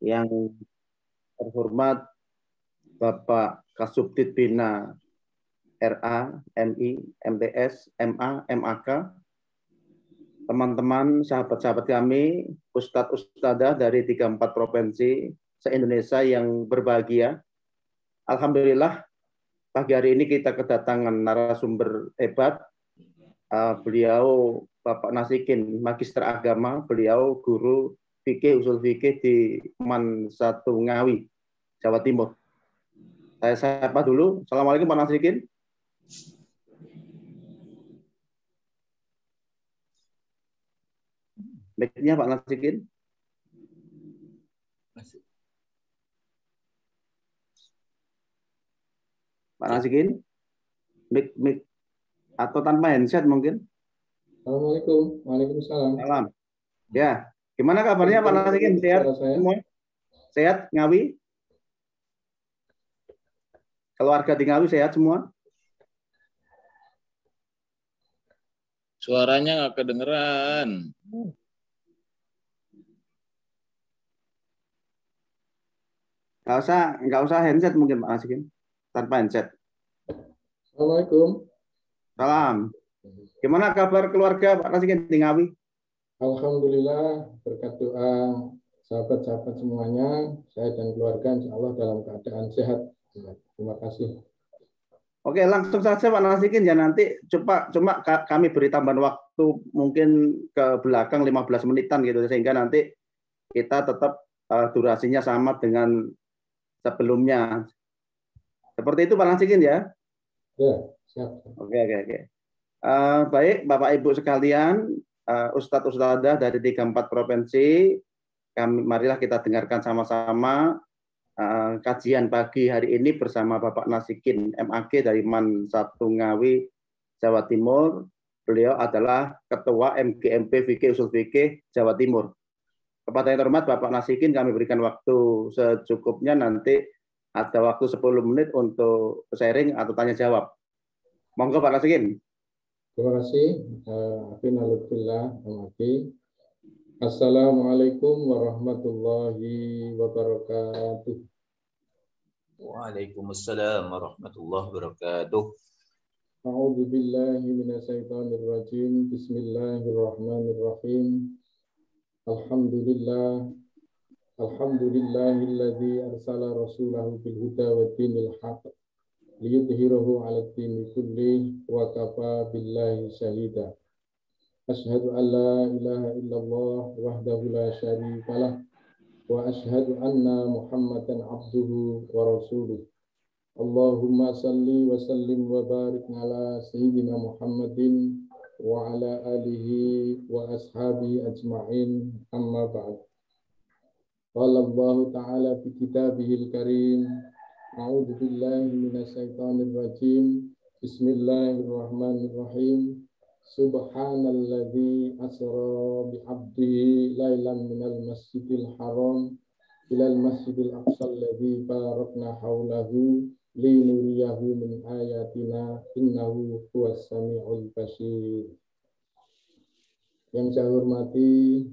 yang terhormat Bapak Kasubdit Bina RA, MI, MTS, MA, MAK, teman-teman, sahabat-sahabat kami, Ustadz Ustadzah dari 34 provinsi se-Indonesia yang berbahagia. Alhamdulillah, pagi hari ini kita kedatangan narasumber hebat. Beliau Bapak Nasikin, Magister Agama, beliau guru fikih, usul fikih di MAN 1 Ngawi, Jawa Timur. Saya sapa dulu. Assalamualaikum Pak Nasikin. Mic-nya Pak Nasikin. Pak Nasikin, mic atau tanpa handset mungkin. Assalamualaikum. Waalaikumsalam. Salam. Ya, gimana kabarnya Pak Nasikin? Sehat semua? Sehat Ngawi? Keluarga di Ngawi sehat semua? Suaranya nggak kedengeran. Nggak usah handset mungkin Pak Nasikin. Tanpa handset. Assalamualaikum. Salam. Gimana kabar keluarga Pak Nasikin di Ngawi? Alhamdulillah, berkat doa sahabat-sahabat semuanya, saya dan keluarga insya Allah dalam keadaan sehat. Terima kasih. Oke, langsung saja Pak Nasikin ya, nanti cuma kami beri tambahan waktu mungkin ke belakang 15 menitan gitu, sehingga nanti kita tetap durasinya sama dengan sebelumnya. Seperti itu Pak Nasikin ya? Ya, siap. Oke. Baik Bapak Ibu sekalian, Ustadz Ustadzah dari 34 provinsi, marilah kita dengarkan sama-sama kajian pagi hari ini bersama Bapak Nasikin MAG dari MAN 1 Ngawi, Jawa Timur. Beliau adalah Ketua MGMP Fikih Usul Fikih Jawa Timur. Kepada yang terhormat Bapak Nasikin, kami berikan waktu secukupnya, nanti ada waktu 10 menit untuk sharing atau tanya jawab. Monggo Pak Nasikin. Terima kasih. Afinalutullah MAG. Assalamualaikum warahmatullahi wabarakatuh. Waalaikumsalam warahmatullahi wabarakatuh. A'udzu billahi minasyaitonir rajim. Bismillahirrahmanirrahim. Alhamdulillahilladzi arsala rasulahu bil huda wa dinil haqq liyudhhirahu 'alad dini kulli wa kafa billahi syahida. Asyhadu an la ilaha illallah wahdahu la syarikalah wa asyhadu anna Muhammadan abduhu wa rasuluh. Allahumma salli wa sallim wa barik ala sayyidina Muhammadin wa ala alihi wa ashabihi ajma'in, amma ba'd. Qala Allah ta'ala fi kitabihil karim, a'udzu billahi minasyaitonir rajim. Bismillahirrahmanirrahim. Subhanalladzi asra bi 'abdihi lailan minal masjidil haram ilal masjidil aqsa alladzi barakna haulahu linuriyahu min ayatina innahu huwas samiul basir. Yang saya hormati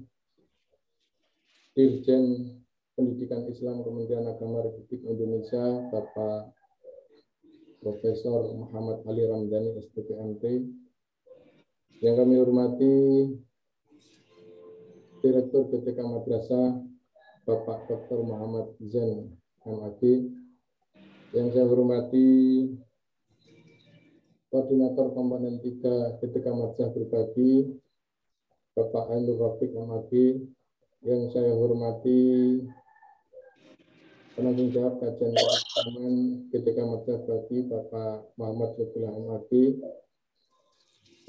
Dirjen Pendidikan Islam Kementerian Agama Republik Indonesia, Bapak Profesor Muhammad Ali Ramdhani STPMT. Yang kami hormati Direktur PTK Madrasah, Bapak Dr. Muhammad Zain MAG. Yang saya hormati Koordinator Komponen 3 PTK Madrasah Berbagi, Bapak Ainur Rafiq MAG. Yang saya hormati penanggung jawab kajian keuangan PTK Madrasah Berbagi, Bapak Muhammad Lutfullah MAG.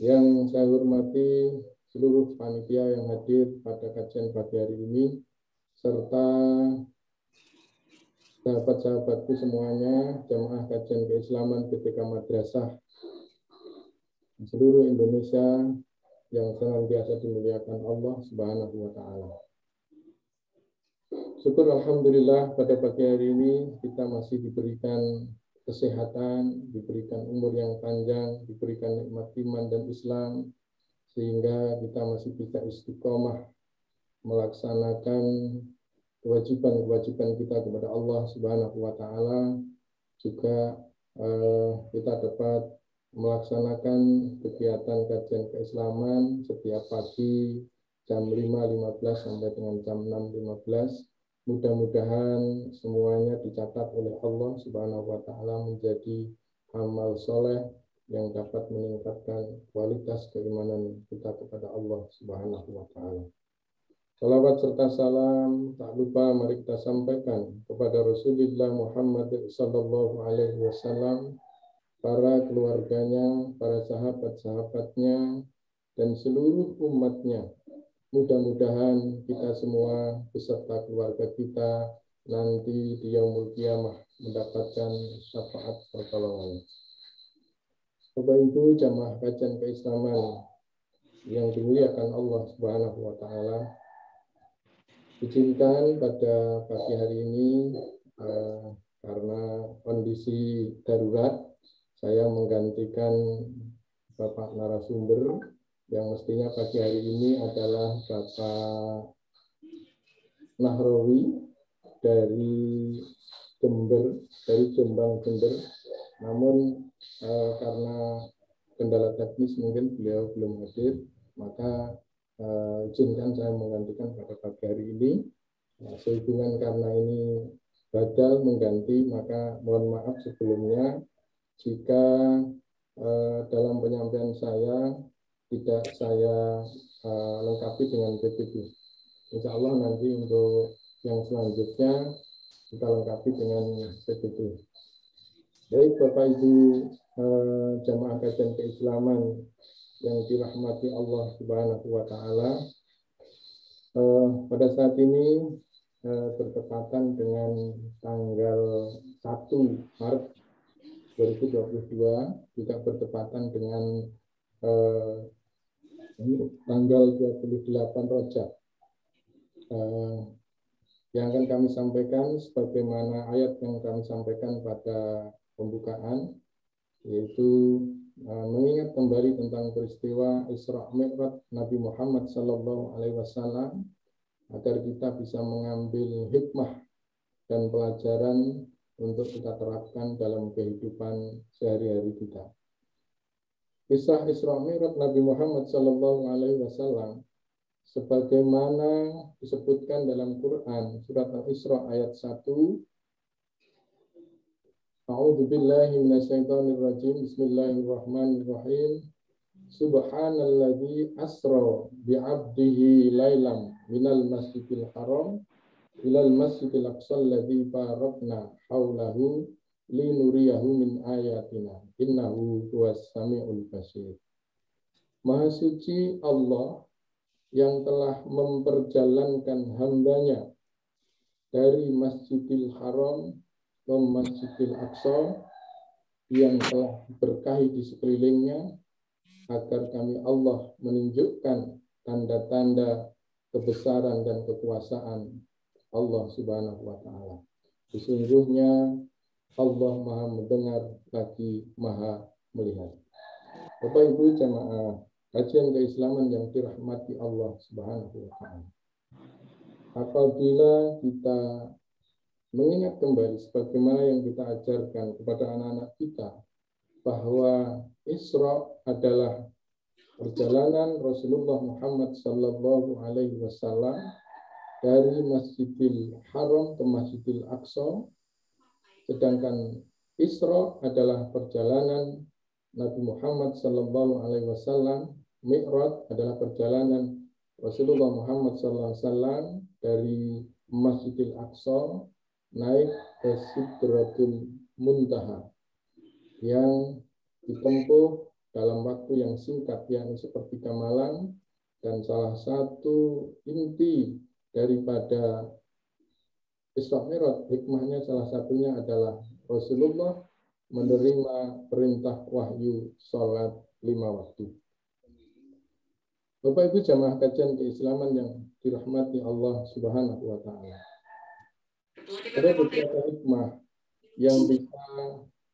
Yang saya hormati seluruh panitia yang hadir pada kajian pagi hari ini, serta sahabat-sahabatku semuanya, jamaah kajian keislaman PTK Madrasah seluruh Indonesia yang senantiasa dimuliakan Allah Subhanahu wa Ta'ala. Syukur alhamdulillah pada pagi hari ini kita masih diberikan kesehatan, diberikan umur yang panjang, diberikan nikmat iman dan Islam, sehingga kita masih bisa istiqomah melaksanakan kewajiban-kewajiban kita kepada Allah Subhanahu wa taala, juga kita dapat melaksanakan kegiatan kajian keislaman setiap pagi jam 5.15 sampai dengan jam 6.15. Mudah-mudahan semuanya dicatat oleh Allah Subhanahu wa taala menjadi amal soleh yang dapat meningkatkan kualitas keimanan kita kepada Allah Subhanahu wa taala. Salawat serta salam tak lupa mari kita sampaikan kepada Rasulullah Muhammad sallallahu alaihi wasallam, para keluarganya, para sahabat-sahabatnya, dan seluruh umatnya. Mudah-mudahan kita semua beserta keluarga kita nanti di yaumul qiyamah mendapatkan syafaat pertolongan. Bapak Ibu jamaah kajian keislaman yang dimuliakan Allah Subhanahu wa taala, izinkan pada pagi hari ini karena kondisi darurat, saya menggantikan Bapak narasumber yang mestinya pagi hari ini adalah Bapak Nahrawi dari Jombang Jember. Namun karena kendala teknis mungkin beliau belum hadir, maka izinkan saya menggantikan pada pagi hari ini. Sehubungan karena ini badal mengganti, maka mohon maaf sebelumnya jika dalam penyampaian saya tidak saya lengkapi dengan PPT. Insya Allah nanti untuk yang selanjutnya kita lengkapi dengan PPT. Baik Bapak Ibu jamaah kajian keislaman yang dirahmati Allah Subhanahu wa taala, pada saat ini bertepatan dengan tanggal 1 Maret 2022, juga bertepatan dengan tanggal 28 Rajab. Yang akan kami sampaikan sebagaimana ayat yang kami sampaikan pada pembukaan, yaitu mengingat kembali tentang peristiwa Isra Mi'raj Nabi Muhammad sallallahu alaihi wasallam agar kita bisa mengambil hikmah dan pelajaran untuk kita terapkan dalam kehidupan sehari-hari kita. Kisah Isra Mi'raj Nabi Muhammad sallallahu alaihi wasallam sebagaimana disebutkan dalam Quran surat Al-Isra ayat 1. A'udzu billahi minasyaitonir rajim. Bismillahirrahmanirrahim. Subhanalladzi asra bi'abdihi lailam minal masjidil haram ilal masjidil aqsal ladzi barakna haulahu linuriyahu min ayatina innahu huwas samiul basir. Maha suci Allah yang telah memperjalankan hambanya dari Masjidil Haram ke Masjidil Aqsa yang telah berkahi di sekelilingnya, agar kami Allah menunjukkan tanda-tanda kebesaran dan kekuasaan Allah Subhanahu wa taala. Sesungguhnya Allah Maha mendengar lagi Maha melihat. Bapak Ibu jamaah kajian keislaman yang dirahmati Allah Subhanahu wa taala. Apabila kita mengingat kembali sebagaimana yang kita ajarkan kepada anak-anak kita bahwa Isra adalah perjalanan Rasulullah Muhammad sallallahu alaihi wasallam dari Masjidil Haram ke Masjidil Aqsa, sedangkan Isra adalah perjalanan Nabi Muhammad sallallahu alaihi wasallam, Mi'raj adalah perjalanan Rasulullah Muhammad sallallahu alaihi wasallam dari Masjidil Aqsa naik ke Sidratul Muntaha yang ditempuh dalam waktu yang singkat, yakni sepertiga malam, dan salah satu inti daripada Isra Mi'raj, hikmahnya salah satunya adalah Rasulullah menerima perintah wahyu salat 5 waktu. Bapak Ibu jamaah kajian keislaman yang dirahmati Allah Subhanahu wa taala. Ada beberapa hikmah yang bisa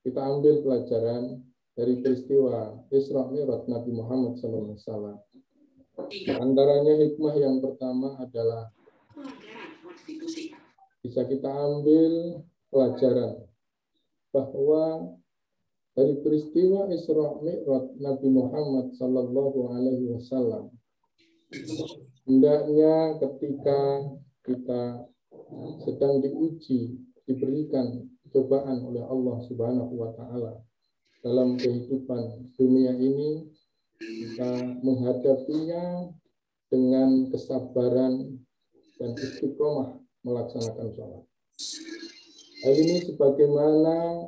kita ambil pelajaran dari peristiwa Isra Mi'raj Nabi Muhammad SAW. Antaranya hikmah yang pertama adalah bisa kita ambil pelajaran bahwa dari peristiwa Isra Mi'raj Nabi Muhammad Sallallahu Alaihi Wasallam, hendaknya ketika kita sedang diuji, diberikan cobaan oleh Allah Subhanahu Wa Taala dalam kehidupan dunia ini, kita menghadapinya dengan kesabaran dan istiqomah melaksanakan sholat. Hal ini sebagaimana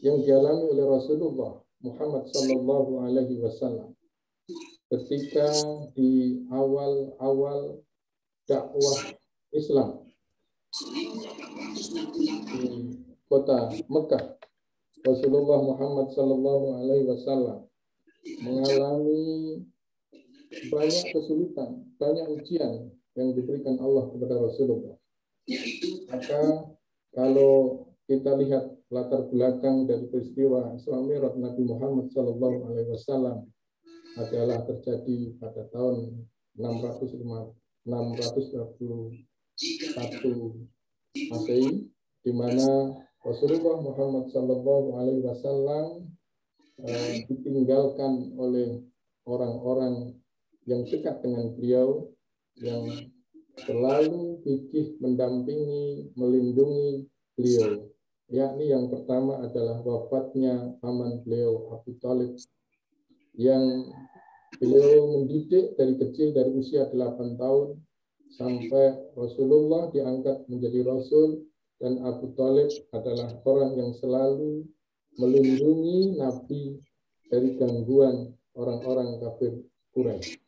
yang dialami oleh Rasulullah Muhammad Sallallahu Alaihi Wasallam ketika di awal-awal dakwah Islam di kota Mekah. Rasulullah Muhammad Sallallahu Alaihi Wasallam mengalami banyak kesulitan, banyak ujian yang diberikan Allah kepada Rasulullah. Maka kalau kita lihat latar belakang dari peristiwa Isra Mi'raj Nabi Muhammad Sallallahu Alaihi Wasallam adalah terjadi pada tahun 621 Masehi, di mana Rasulullah Muhammad Sallallahu Alaihi Wasallam ditinggalkan oleh orang-orang yang dekat dengan beliau, yang selalu gigih mendampingi, melindungi beliau. Yakni yang pertama adalah wafatnya paman beliau Abu Thalib, yang beliau mendidik dari kecil, dari usia 8 tahun sampai Rasulullah diangkat menjadi Rasul, dan Abu Thalib adalah orang yang selalu melindungi Nabi dari gangguan orang-orang kafir Quraisy.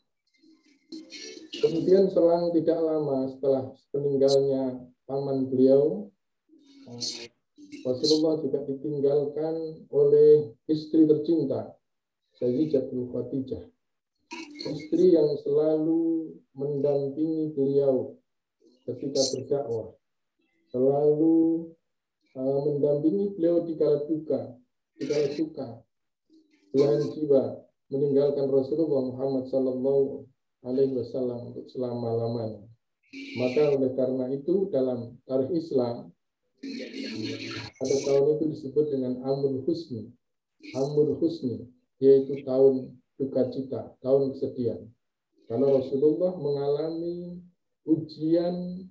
Kemudian selang tidak lama setelah meninggalnya paman beliau, Rasulullah juga ditinggalkan oleh istri tercinta, Sayyidatul Khadijah, istri yang selalu mendampingi beliau ketika berdakwah, selalu mendampingi beliau di kala duka, di kala suka, belahan jiwa, meninggalkan Rasulullah Muhammad Sallallahu Alaihi Wasallam untuk selama-lamanya. Maka oleh karena itu dalam tarikh Islam pada tahun itu disebut dengan Amul Husni. Amul Husni, yaitu tahun duka cita, tahun kesedihan. Karena Rasulullah mengalami ujian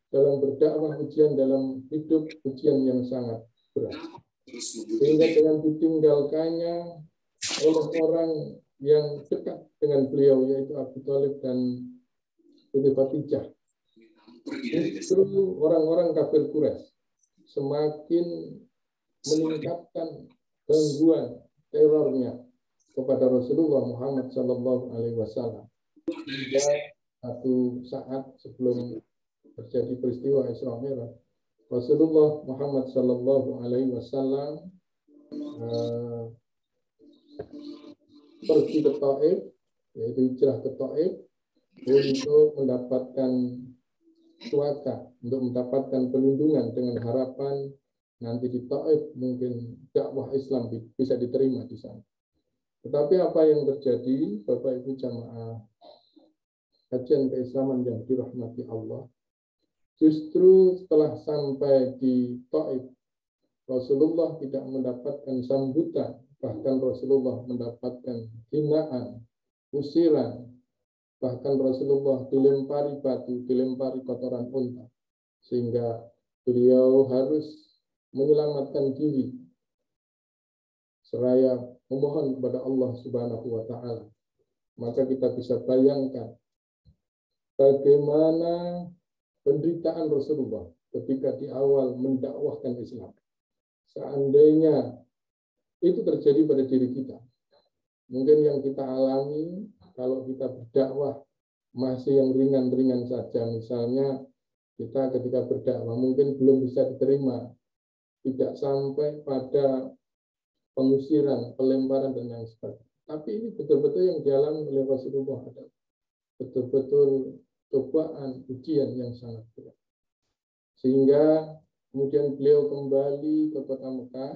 dalam berdakwah, ujian dalam hidup, ujian yang sangat berat. Sehingga dengan ditinggalkannya oleh orang yang dekat dengan beliau, yaitu Abu Thalib dan Siti Khadijah, justru orang-orang kafir Quraisy semakin meningkatkan gangguan terornya kepada Rasulullah Muhammad Sallallahu Alaihi Wasallam. Hingga satu saat sebelum terjadi peristiwa Isra Mi'raj, Rasulullah Muhammad Sallallahu Alaihi Wasallam pergi ke Taif, yaitu hijrah ke Taif, untuk mendapatkan suaka, untuk mendapatkan perlindungan dengan harapan nanti di Taif mungkin dakwah Islam bisa diterima di sana. Tetapi apa yang terjadi, Bapak Ibu jamaah kajian keislaman yang dirahmati Allah, justru setelah sampai di Taif, Rasulullah tidak mendapatkan sambutan, bahkan Rasulullah mendapatkan hinaan, usiran, bahkan Rasulullah dilempari batu, dilempari kotoran unta, sehingga beliau harus menyelamatkan diri seraya memohon kepada Allah Subhanahu wa Ta'ala. Maka kita bisa bayangkan bagaimana penderitaan Rasulullah ketika di awal mendakwahkan Islam. Seandainya itu terjadi pada diri kita, mungkin yang kita alami kalau kita berdakwah masih yang ringan-ringan saja. Misalnya kita ketika berdakwah mungkin belum bisa diterima, tidak sampai pada pengusiran, pelemparan, dan lain sebagainya. Tapi ini betul-betul yang dialami oleh Rasulullah adalah betul-betul cobaan, ujian yang sangat berat. Sehingga kemudian beliau kembali ke kota Mekah,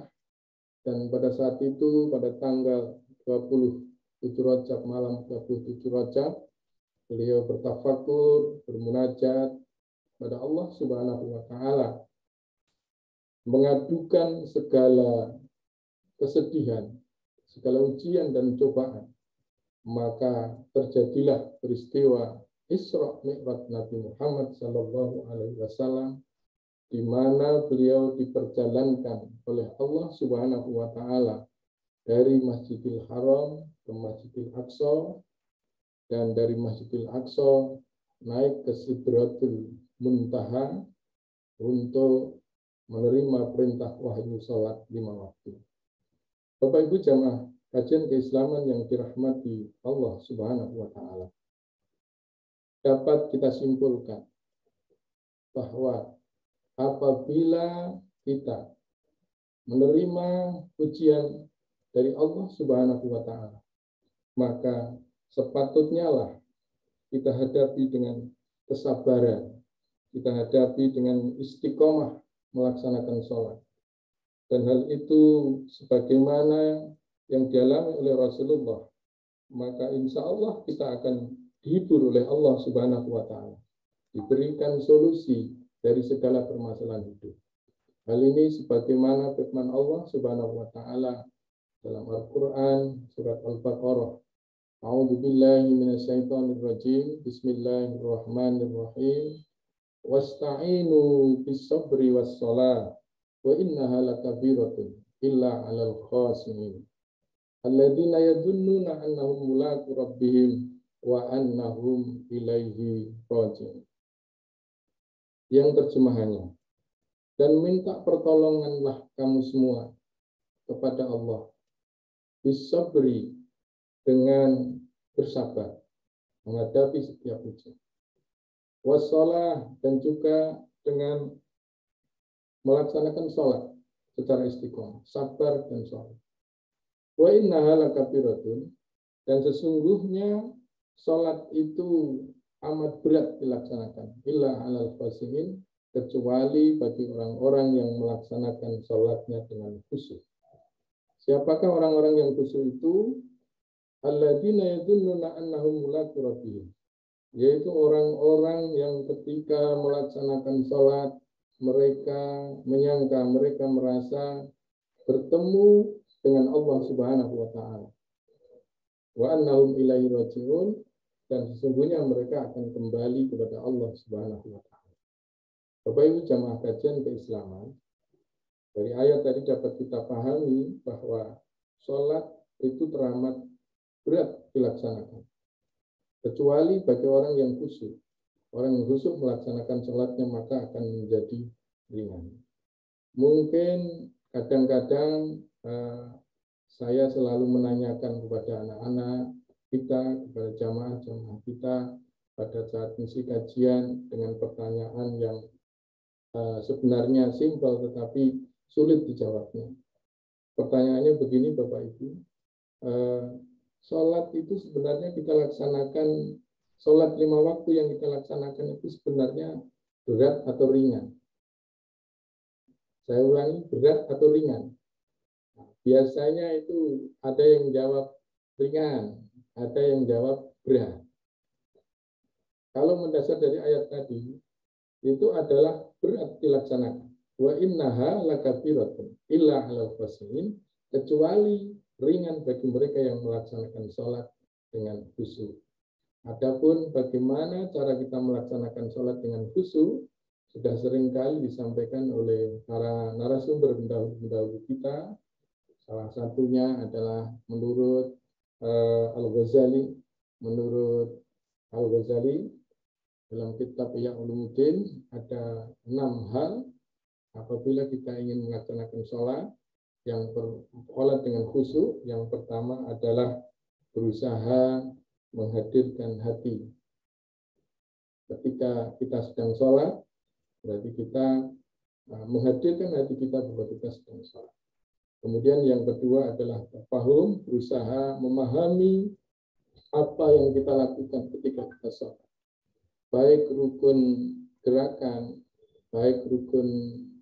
dan pada saat itu pada tanggal 27 Rajab, malam 27 Rajab, beliau bertafakur, bermunajat pada Allah Subhanahu wa taala, mengadukan segala kesedihan, segala ujian dan cobaan, maka terjadilah peristiwa Isra Mi'raj Nabi Muhammad sallallahu alaihi wasallam, di mana beliau diperjalankan oleh Allah Subhanahu wa taala dari Masjidil Haram ke Masjidil Aqsa, dan dari Masjidil Aqsa naik ke Sidratul Muntaha untuk menerima perintah wahyu salat 5 waktu. Bapak Ibu jamaah kajian keislaman yang dirahmati Allah Subhanahu wa taala, dapat kita simpulkan bahwa apabila kita menerima ujian dari Allah Subhanahu wa taala, maka sepatutnya lah kita hadapi dengan kesabaran, kita hadapi dengan istiqomah melaksanakan sholat. Dan hal itu sebagaimana yang dialami oleh Rasulullah, maka insya Allah kita akan dihibur oleh Allah Subhanahu wa taala, diberikan solusi dari segala permasalahan hidup. Hal ini sebagaimana firman Allah Subhanahu wa taala dalam Al-Qur'an surat Al-Baqarah. A'udzu billahi minasyaitonir rajim. Bismillahirrahmanirrahim. Wasta'inu bis-sabri was-shalah wa innaha lakabiratun illa 'alal khashi'in alladzina yadhunnuna annahum mulaqu rabbihim wa annahum ilaihi raji'un. Yang terjemahannya, dan minta pertolonganlah kamu semua kepada Allah bisabri, dengan bersabar menghadapi setiap ujian, wassalah, dan juga dengan melaksanakan sholat secara istiqomah, sabar dan sholat. Wa innaha lakabiratun, dan sesungguhnya sholat itu amat berat dilaksanakan, illa 'alal khashi'in, kecuali bagi orang-orang yang melaksanakan sholatnya dengan khusyuk. Siapakah orang-orang yang khusyuk itu? Alladzina yadhunnuna annahum mulaqu rabbihim, yaitu orang-orang yang ketika melaksanakan sholat mereka menyangka, mereka merasa bertemu dengan Allah Subhanahu wa taala. Wa annahum ilaihi raji'un, dan sesungguhnya mereka akan kembali kepada Allah Subhanahu wa taala. Bapak Ibu jamaah kajian keislaman, dari ayat tadi dapat kita pahami bahwa sholat itu teramat berat dilaksanakan, kecuali bagi orang yang khusyuk. Orang yang khusyuk melaksanakan sholatnya maka akan menjadi ringan. Mungkin kadang-kadang saya selalu menanyakan kepada anak-anak kita, kepada jamaah-jamaah kita pada saat misi kajian dengan pertanyaan yang sebenarnya simpel tetapi sulit dijawabnya. Pertanyaannya begini Bapak Ibu, sholat itu sebenarnya kita laksanakan, sholat 5 waktu yang kita laksanakan itu sebenarnya berat atau ringan? Saya ulangi, berat atau ringan? Nah, biasanya itu ada yang jawab ringan, ada yang jawab berat. Kalau mendasar dari ayat tadi, itu adalah berat dilaksanakan. Wa innaha lakabiratun illa 'alal khashi'in, kecuali ringan bagi mereka yang melaksanakan sholat dengan khusyuk. Adapun bagaimana cara kita melaksanakan sholat dengan khusyuk, sudah sering kali disampaikan oleh para narasumber pendahulu kita. Salah satunya adalah menurut Al-Ghazali. Menurut Al-Ghazali dalam kitab Ihya Ulumuddin ada 6 hal apabila kita ingin melaksanakan sholat yang sholat dengan khusyuk. Yang pertama adalah berusaha menghadirkan hati. Ketika kita sedang sholat, berarti kita menghadirkan hati kita bahwa kita sedang sholat. Kemudian yang kedua adalah tafahum, berusaha memahami apa yang kita lakukan ketika kita sholat. Baik rukun gerakan, baik rukun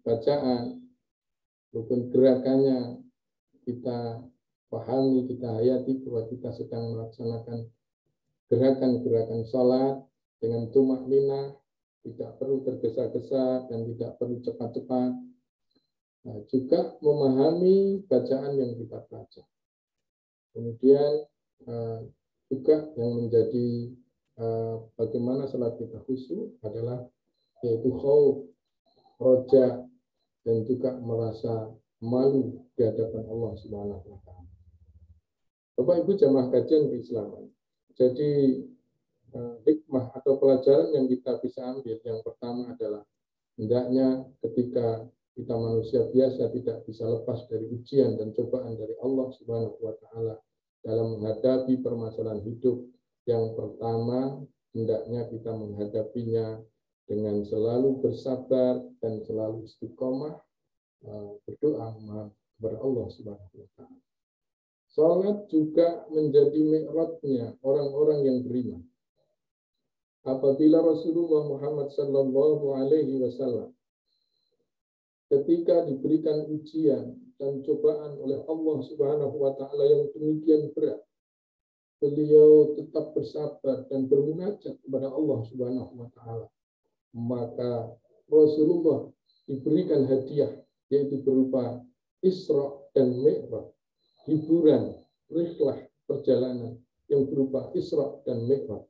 bacaan, rukun gerakannya kita pahami, kita hayati bahwa kita sedang melaksanakan gerakan-gerakan sholat dengan tumakninah, tidak perlu tergesa-gesa dan tidak perlu cepat-cepat. Nah, juga memahami bacaan yang kita baca. Kemudian juga yang menjadi bagaimana salat kita khusyuk adalah yaitu khauf, roja, dan juga merasa malu di hadapan Allah Subhanahu wa taala. Bapak Ibu jamaah kajian keislaman. Jadi hikmah atau pelajaran yang kita bisa ambil yang pertama adalah hendaknya ketika kita manusia biasa tidak bisa lepas dari ujian dan cobaan dari Allah Subhanahu wa taala dalam menghadapi permasalahan hidup. Yang pertama, hendaknya kita menghadapinya dengan selalu bersabar dan selalu istiqomah berdoa kepada Allah Subhanahu wa taala. Salat juga menjadi mi'rajnya orang-orang yang beriman. Apabila Rasulullah Muhammad sallallahu alaihi wasallam ketika diberikan ujian dan cobaan oleh Allah Subhanahu wa taala yang demikian berat, beliau tetap bersabar dan bermunajat kepada Allah Subhanahu wa taala. Maka Rasulullah diberikan hadiah yaitu berupa Isra dan Mi'raj, hiburan, rihlah, perjalanan yang berupa Isra dan Mi'raj,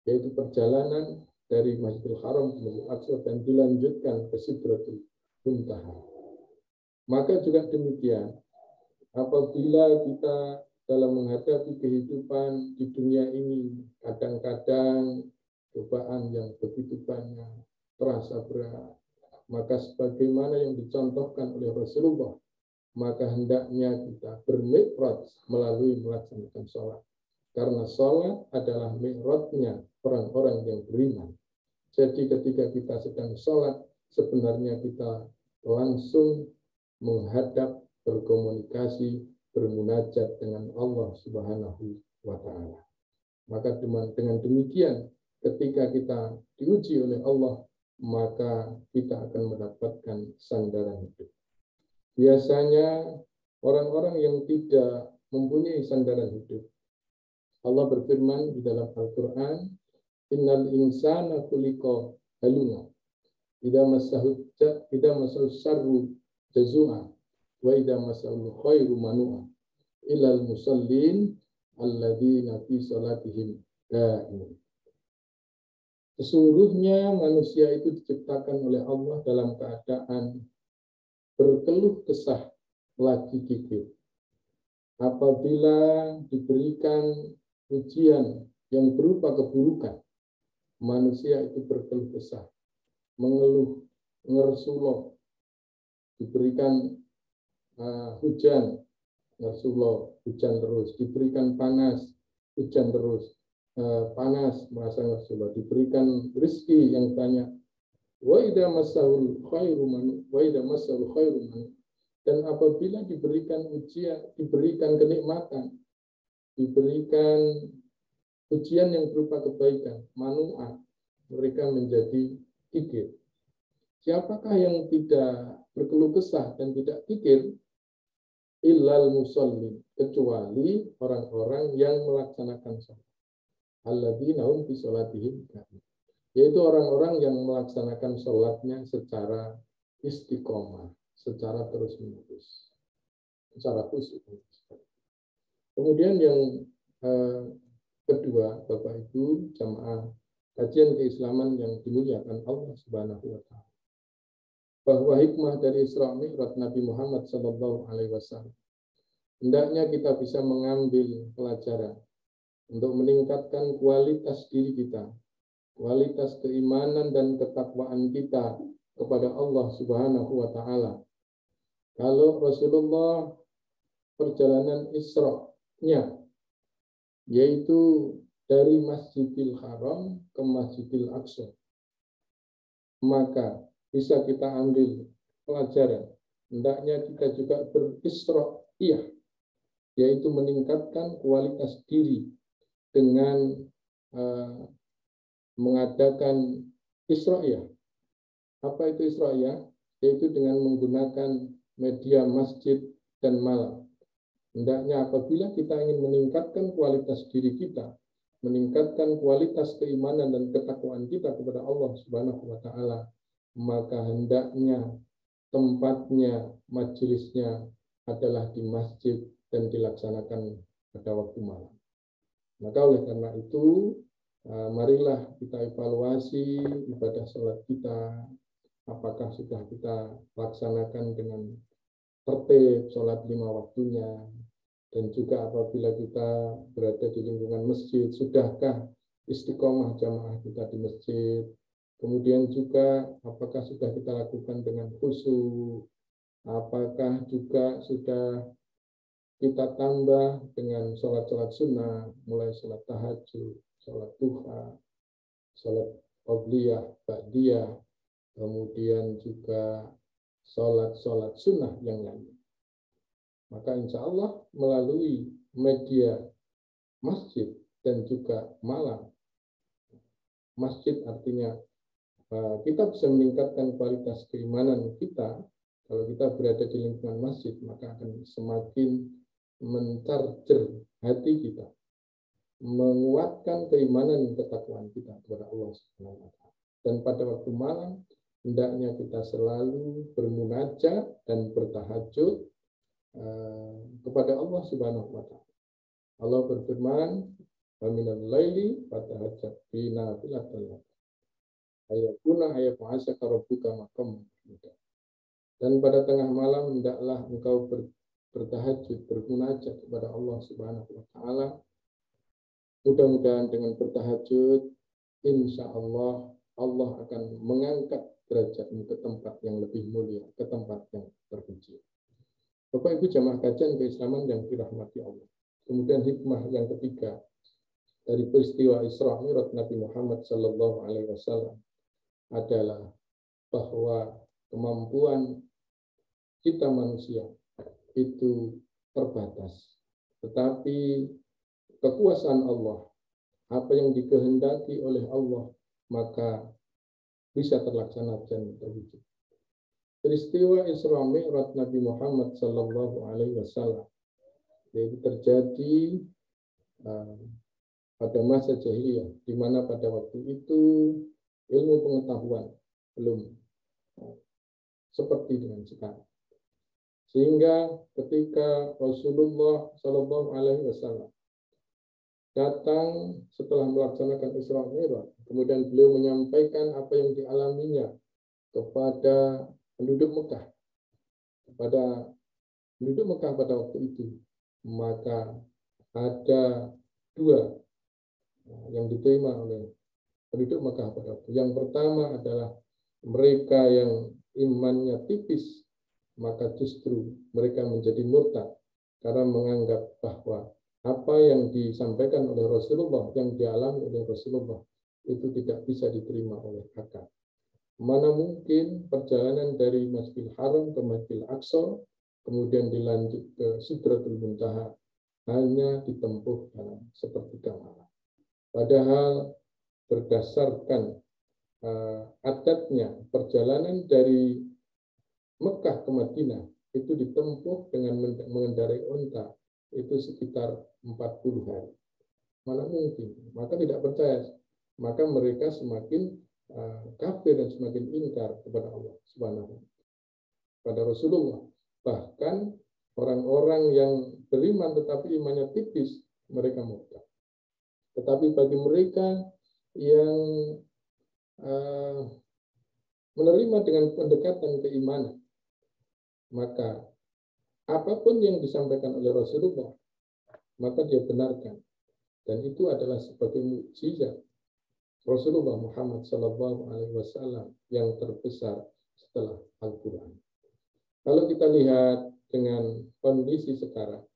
yaitu perjalanan dari Masjidil Haram ke Masjidil Aqsa dan dilanjutkan ke Sidratul Muntaha. Maka juga demikian, apabila kita dalam menghadapi kehidupan di dunia ini, kadang-kadang cobaan yang begitu banyak, terasa berat, maka sebagaimana yang dicontohkan oleh Rasulullah, maka hendaknya kita bermi'raj melalui melaksanakan sholat. Karena sholat adalah mi'rajnya orang-orang yang beriman. Jadi ketika kita sedang sholat, sebenarnya kita langsung menghadap, berkomunikasi, bermunajat dengan Allah Subhanahu wa taala. Maka dengan demikian, ketika kita diuji oleh Allah, maka kita akan mendapatkan sandaran hidup. Biasanya orang-orang yang tidak mempunyai sandaran hidup, Allah berfirman di dalam Al-Quran, Innal insana khuliqa haluna, idza massahu syarru jazua, wa idza massahu khairu manua, illal musallin alladzina fi salatihim da'imun. Sesungguhnya manusia itu diciptakan oleh Allah dalam keadaan berkeluh kesah lagi gigit. Apabila diberikan ujian yang berupa keburukan, manusia itu berkeluh kesah, mengeluh, ngersuloh, diberikan hujan, ngersuloh, hujan terus, diberikan panas, hujan terus, panas, merasa ngersuloh, diberikan rezeki yang banyak, wa idza massahul khairu manu, wa idza massahul khairu manu. Dan apabila diberikan ujian, diberikan kenikmatan, diberikan ujian yang berupa kebaikan, manu'a, mereka menjadi kikir. Siapakah yang tidak berkeluh kesah dan tidak kikir? Illal musallin, kecuali orang-orang yang melaksanakan sholat. Alladzina hum fi sholatihim, yaitu orang-orang yang melaksanakan sholatnya secara istiqomah, secara terus-menerus, secara khusyuk. Kemudian yang kedua, Bapak Ibu jamaah kajian keislaman yang dimuliakan Allah Subhanahu wa taala, bahwa hikmah dari Isra Mi'raj Nabi Muhammad sallallahu alaihi wasallam, hendaknya kita bisa mengambil pelajaran untuk meningkatkan kualitas diri kita, kualitas keimanan dan ketakwaan kita kepada Allah Subhanahu wa taala. Kalau Rasulullah perjalanan Isra-nya yaitu dari Masjidil Haram ke Masjidil Aqsa, maka bisa kita ambil pelajaran, hendaknya kita juga berisra-iyah, yaitu meningkatkan kualitas diri dengan mengadakan isra-iyah. Apa itu isra-iyah? Yaitu dengan menggunakan media masjid dan malam. Hendaknya apabila kita ingin meningkatkan kualitas diri kita, meningkatkan kualitas keimanan dan ketakwaan kita kepada Allah Subhanahu wa taala, maka hendaknya tempatnya, majelisnya adalah di masjid dan dilaksanakan pada waktu malam. Maka oleh karena itu, marilah kita evaluasi ibadah sholat kita, apakah sudah kita laksanakan dengan tertib sholat 5 waktunya, dan juga apabila kita berada di lingkungan masjid, sudahkah istiqomah jamaah kita di masjid. Kemudian juga apakah sudah kita lakukan dengan khusyuk, apakah juga sudah kita tambah dengan sholat-sholat sunnah, mulai sholat tahajud, sholat duha, sholat qobliyah, ba'diyah, kemudian juga sholat-sholat sunnah yang lain. Maka insya Allah melalui media masjid dan juga malam, masjid artinya kita bisa meningkatkan kualitas keimanan kita. Kalau kita berada di lingkungan masjid, maka akan semakin mencarger hati kita, menguatkan keimanan dan ketakwaan kita kepada Allah Subhanahu wa taala. Dan pada waktu malam, hendaknya kita selalu bermunajat dan bertahajud kepada Allah Subhanahu wa taala. Allah berfirman, "Wa minal laili fatahajjat bi nafilatan lak." Ayakuna ayatu'asaka rabbuka maqam. Dan pada tengah malam hendaklah engkau bertahajud, bermunajat kepada Allah Subhanahu wa taala. Mudah-mudahan dengan bertahajud, insya Allah Allah akan mengangkat derajatmu ke tempat yang lebih mulia, ke tempat yang terpuji. Bapak Ibu jamaah kajian keislaman yang dirahmati Allah. Kemudian hikmah yang ketiga dari peristiwa Isra Mi'raj Nabi Muhammad SAW adalah bahwa kemampuan kita manusia itu terbatas. Tetapi kekuasaan Allah, apa yang dikehendaki oleh Allah, maka bisa terlaksana dan terwujud. Peristiwa Isra Mi'raj Nabi Muhammad SAW yaitu terjadi pada masa jahiliyah, di mana pada waktu itu ilmu pengetahuan belum seperti dengan sekarang. Sehingga ketika Rasulullah SAW datang setelah melaksanakan Isra Mi'raj, kemudian beliau menyampaikan apa yang dialaminya kepada penduduk Mekah, pada waktu itu, maka ada dua yang diterima oleh penduduk Mekah pada waktu. Yang pertama adalah mereka yang imannya tipis, maka justru mereka menjadi murtad karena menganggap bahwa apa yang disampaikan oleh Rasulullah, yang dialami oleh Rasulullah itu tidak bisa diterima oleh akal. Mana mungkin perjalanan dari Masjidil Haram ke Masjidil Aqsa, kemudian dilanjut ke Sidratul Muntaha, hanya ditempuh dalam sepertiga malam. Padahal berdasarkan adatnya, perjalanan dari Mekah ke Madinah itu ditempuh dengan mengendarai unta, itu sekitar 40 hari. Mana mungkin? Maka tidak percaya. Maka mereka semakin kafir dan semakin ingkar kepada Allah Subhanahu, pada Rasulullah. Bahkan orang-orang yang beriman tetapi imannya tipis, mereka murtad. Tetapi bagi mereka yang menerima dengan pendekatan keimanan, maka apapun yang disampaikan oleh Rasulullah, maka dia benarkan. Dan itu adalah sebagai mukjizat Rasulullah Muhammad SAW yang terbesar setelah Al-Quran. Kalau kita lihat dengan kondisi sekarang,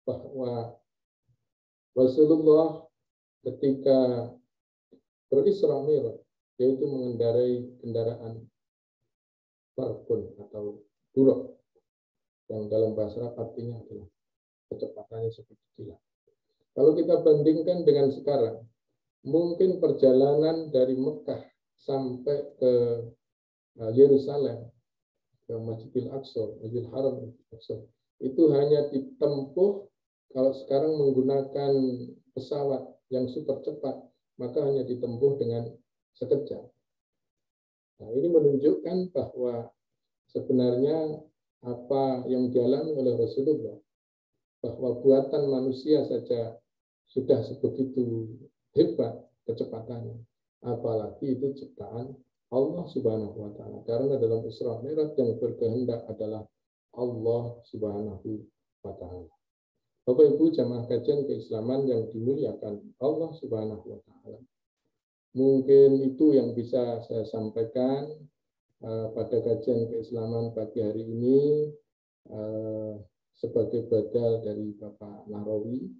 bahwa Rasulullah ketika berisra mi'raj, yaitu mengendarai kendaraan farbun atau buruk, yang dalam bahasa Arab artinya adalah kecepatannya seperti kilat. Kalau kita bandingkan dengan sekarang, mungkin perjalanan dari Mekah sampai ke Yerusalem, ke Masjidil Aqsa, Masjidil Haram itu hanya ditempuh kalau sekarang menggunakan pesawat yang super cepat, maka hanya ditempuh dengan sekejap. Nah, ini menunjukkan bahwa sebenarnya apa yang dialami oleh Rasulullah, bahwa buatan manusia saja sudah sebegitu hebat kecepatannya, apalagi itu ciptaan Allah Subhanahu wa Ta'ala. Karena dalam Isra Mi'raj yang berkehendak adalah Allah Subhanahu wa Ta'ala. Bapak Ibu jamaah kajian keislaman yang dimuliakan Allah Subhanahu wa Ta'ala. Mungkin itu yang bisa saya sampaikan pada kajian keislaman pagi hari ini sebagai badal dari Bapak Nahrawi.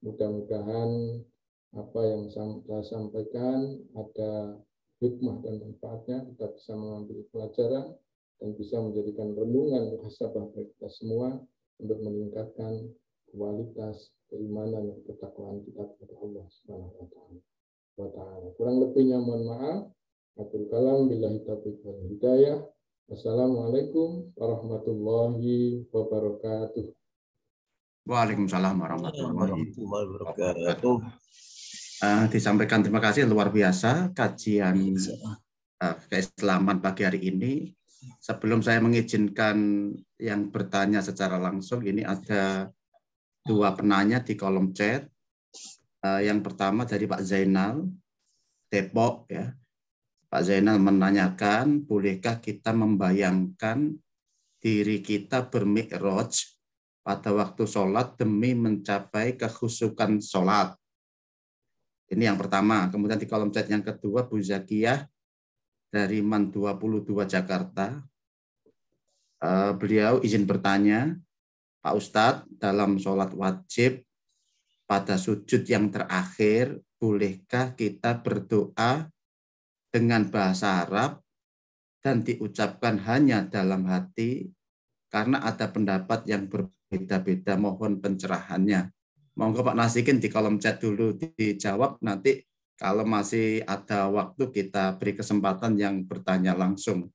Mudah-mudahan apa yang saya sampaikan ada hikmah dan manfaatnya, kita bisa mengambil pelajaran dan bisa menjadikan renungan muhasabah bagi kita semua untuk meningkatkan kualitas keimanan dan ketakwaan kita kepada Allah Subhanahu wa Ta'ala. Kurang lebihnya mohon maaf. Akhirul kalam billahi taufiq wal hidayah. Wassalamualaikum warahmatullahi wabarakatuh. Waalaikumsalam warahmatullahi wabarakatuh. Disampaikan terima kasih, luar biasa kajian keislaman pagi hari ini. Sebelum saya mengizinkan yang bertanya secara langsung, ini ada dua penanya di kolom chat. Yang pertama dari Pak Zainal, Depok ya. Pak Zainal menanyakan, bolehkah kita membayangkan diri kita bermi'raj pada waktu sholat demi mencapai kekhusyukan sholat? Ini yang pertama. Kemudian di kolom chat yang kedua, Bu Zakiyah dari MAN 22 Jakarta. Beliau izin bertanya, Pak Ustadz, dalam sholat wajib pada sujud yang terakhir, bolehkah kita berdoa dengan bahasa Arab dan diucapkan hanya dalam hati? Karena ada pendapat yang berbeda-beda, mohon pencerahannya. Monggo Pak Nasikin di kolom chat dulu dijawab, nanti kalau masih ada waktu kita beri kesempatan yang bertanya langsung.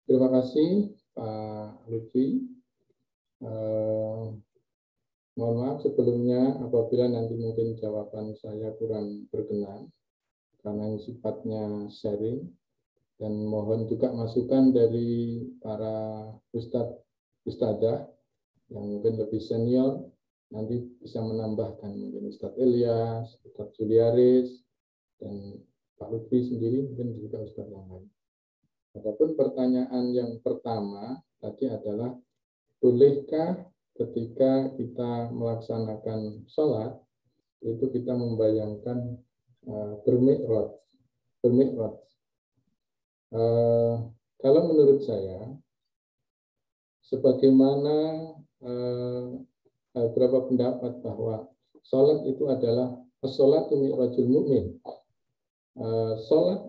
Terima kasih Pak Lutfi. Mohon maaf sebelumnya apabila nanti mungkin jawaban saya kurang berkenan, karena ini sifatnya sharing, dan mohon juga masukan dari para ustadzah yang mungkin lebih senior, nanti bisa menambahkan mungkin Ustadz Ilyas, Ustadz Juliaris, dan Pak Lutfi sendiri, mungkin juga Ustadz yang lain. Adapun pertanyaan yang pertama tadi adalah, bolehkah ketika kita melaksanakan sholat, itu kita membayangkan bermi'raj. Kalau menurut saya, sebagaimana beberapa pendapat bahwa sholat itu adalah as-sholatu mi'rajul mu'min. Sholat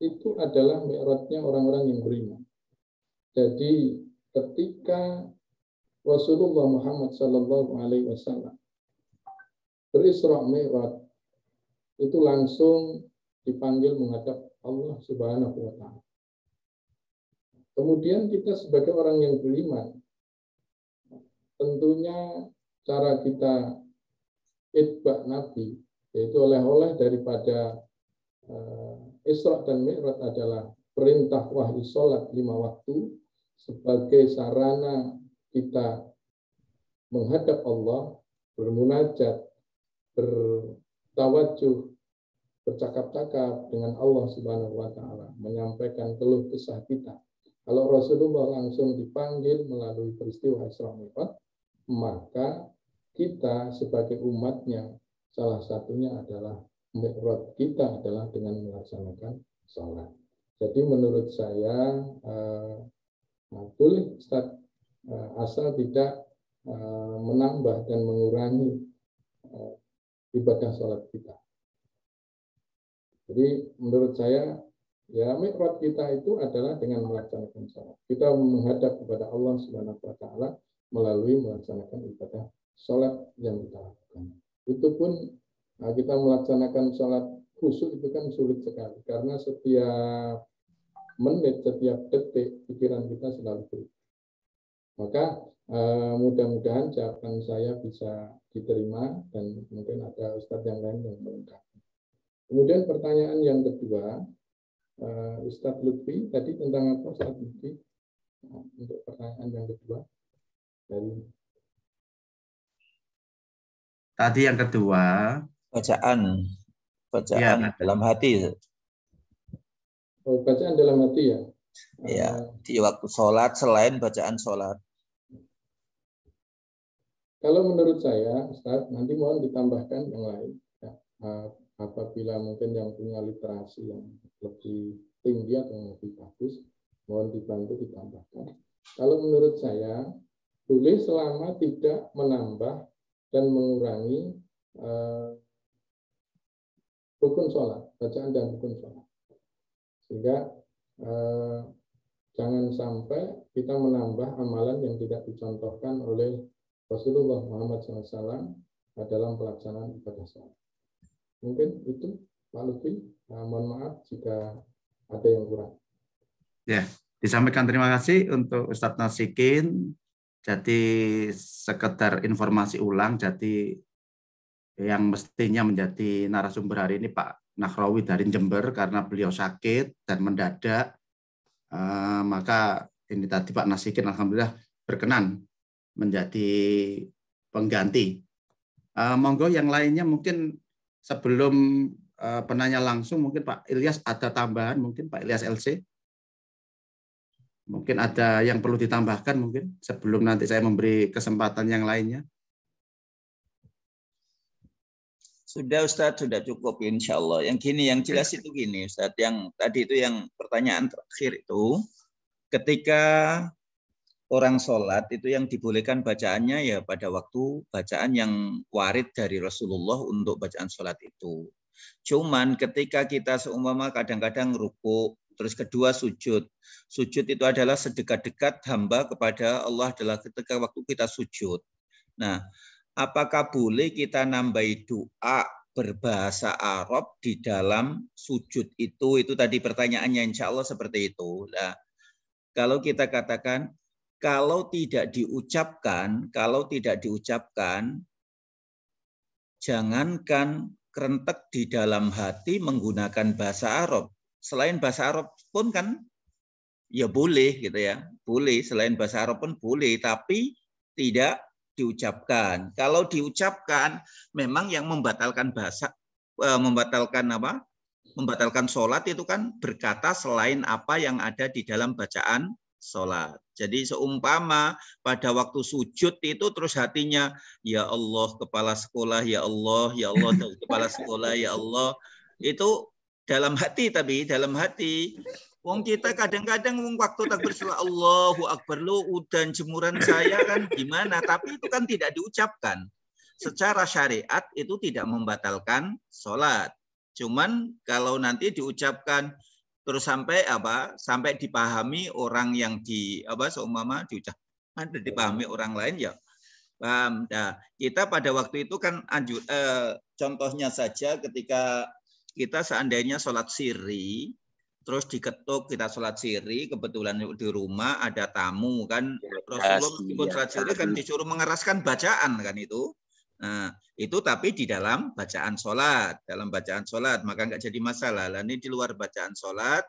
itu adalah mi'rajnya orang-orang yang beriman. Jadi ketika Rasulullah Muhammad SAW berisra mi'raj, itu langsung dipanggil menghadap Allah Subhanahu wa Ta'ala. Kemudian kita sebagai orang yang beriman, tentunya cara kita itba Nabi, yaitu oleh-oleh daripada Isra dan Mi'raj adalah perintah wahyu sholat 5 waktu sebagai sarana kita menghadap Allah, bermunajat, bertawajuh, bercakap-cakap dengan Allah Subhanahu wa Ta'ala, menyampaikan keluh kesah kita. Kalau Rasulullah langsung dipanggil melalui peristiwa Isra Mi'raj, maka kita sebagai umatnya salah satunya adalah mi'raj kita adalah dengan melaksanakan sholat. Jadi menurut saya boleh Ustaz, asal tidak menambah dan mengurangi ibadah sholat kita. Jadi menurut saya ya mi'raj kita itu adalah dengan melaksanakan sholat. Kita menghadap kepada Allah Subhanahu wa Ta'ala melalui melaksanakan ibadah sholat yang kita lakukan. Itu pun kita melaksanakan sholat khusyuk itu kan sulit sekali, karena setiap menit, setiap detik pikiran kita selalu berubah. Maka mudah-mudahan jawaban saya bisa diterima dan mungkin ada Ustadz yang lain yang melengkapi. Kemudian pertanyaan yang kedua, Ustadz Lutfi, tadi tentang apa Ustadz Lutfi? Untuk pertanyaan yang kedua dari tadi yang kedua Bacaan ya, dalam hati. bacaan dalam hati ya. Ya, di waktu sholat selain bacaan sholat. Kalau menurut saya, Ustadz, nanti mohon ditambahkan yang lain. Ya, apabila mungkin yang punya literasi yang lebih tinggi atau yang lebih bagus, mohon dibantu ditambahkan. Kalau menurut saya, boleh selama tidak menambah dan mengurangi rukun sholat, bacaan dan rukun sholat. Sehingga jangan sampai kita menambah amalan yang tidak dicontohkan oleh Rasulullah Muhammad SAW dalam pelaksanaan ibadah sholat. Mungkin itu Pak Lutfi. Mohon maaf jika ada yang kurang. ya, disampaikan terima kasih untuk Ustadz Nasikin. Jadi sekedar informasi ulang, jadi yang mestinya menjadi narasumber hari ini Pak Nakhrawi dari Jember karena beliau sakit dan mendadak, maka ini tadi Pak Nasikin alhamdulillah berkenan menjadi pengganti. Monggo yang lainnya mungkin sebelum penanya langsung, mungkin Pak Ilyas ada tambahan, mungkin Pak Ilyas LC. Mungkin ada yang perlu ditambahkan mungkin sebelum nanti saya memberi kesempatan yang lainnya. Sudah Ustadz, sudah cukup insya Allah. Yang gini, yang jelas itu gini Ustadz, yang tadi itu yang pertanyaan terakhir itu, ketika orang sholat itu yang dibolehkan bacaannya ya pada waktu bacaan yang warid dari Rasulullah untuk bacaan sholat itu. Cuman ketika kita seumpama kadang-kadang ruku, terus kedua sujud. Sujud itu adalah sedekat-dekat hamba kepada Allah adalah ketika waktu kita sujud. Nah, apakah boleh kita nambahi doa berbahasa Arab di dalam sujud itu? Itu tadi pertanyaannya, insya Allah seperti itu. Nah, kalau kita katakan, kalau tidak diucapkan, jangankan kerentek di dalam hati menggunakan bahasa Arab. Selain bahasa Arab pun kan ya boleh gitu ya. Boleh, selain bahasa Arab pun boleh, tapi tidak diucapkan. Kalau diucapkan memang yang membatalkan membatalkan sholat itu kan berkata selain apa yang ada di dalam bacaan sholat. Jadi seumpama pada waktu sujud itu terus hatinya, ya Allah kepala sekolah, ya Allah kepala sekolah, ya Allah. Itu dalam hati, tapi dalam hati. Wong kita kadang-kadang waktu takbir sholat Allahu Akbar, lu udan jemuran saya kan gimana, tapi itu kan tidak diucapkan. Secara syariat itu tidak membatalkan sholat. Cuman kalau nanti diucapkan terus sampai dipahami orang yang seumpama diucapkan dipahami orang lain ya paham. Nah, kita pada waktu itu kan contohnya saja ketika kita seandainya sholat siri, terus diketuk kita sholat siri, kebetulan di rumah ada tamu kan, Rasulullah meskipun sholat siri kan disuruh mengeraskan bacaan kan itu. Nah, itu tapi di dalam bacaan sholat, maka nggak jadi masalah. Lah ini di luar bacaan sholat,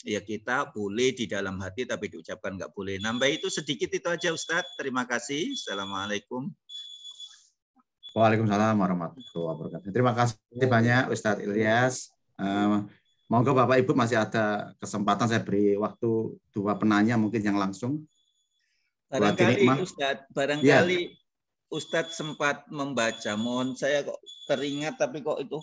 ya kita boleh di dalam hati tapi diucapkan nggak boleh. Nambah itu sedikit itu aja Ustadz. Terima kasih. Assalamualaikum. Waalaikumsalam warahmatullahi wabarakatuh. Terima kasih banyak Ustadz Ilyas. Monggo Bapak Ibu masih ada kesempatan saya beri waktu dua penanya mungkin yang langsung. Barangkali Ustadz, barangkali Ustadz sempat membaca, mohon saya kok teringat tapi kok itu